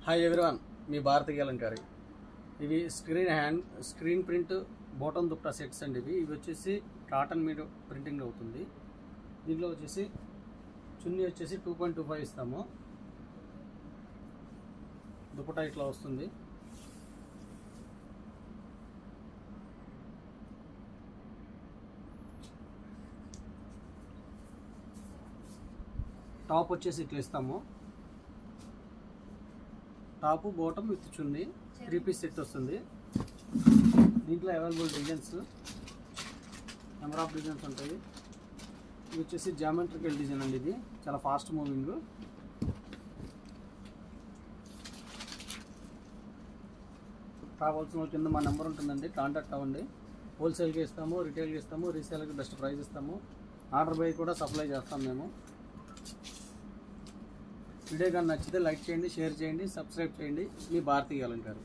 Hi everyone, మీ భారతీయ అలంకారి. ఇవి screen print bottom dupatta sets అండి. ఇవి వచ్చేసి కాటన్ మీద ప్రింటింగ్ అవుతుంది. దీంట్లో వచ్చేసి చున్నీ వచ్చేసి 2.25 ఇస్తాము. దుప్పటా ఇట్లా వస్తుంది. టాప్ వచ్చేసి ఇట్లా ఇస్తాము. Top bottom with chunni 3 piece set వస్తుంది. దీంట్లో available designs, number of designs ఉంటాయి. ఇది వచ్చేసి జామెట్రికల్ డిజైన్ అండి. ఇది చాలా ఫాస్ట్ మూవింగ్. కావాల్సిన కింద మా నెంబర్ ఉంటుందండి, కాంటాక్ట్ అవ్వండి. హోల్సేల్కి ఇస్తాము, రిటైల్కి ఇస్తాము, రీసేల్కి బెస్ట్ ప్రైస్ ఇస్తాము. ఆర్డర్ బై కూడా సప్లై చేస్తాం మేము. వీడియో కానీ నచ్చితే లైక్ చేయండి, షేర్ చేయండి, సబ్స్క్రైబ్ చేయండి. మీ భారతీయ అలంకారి.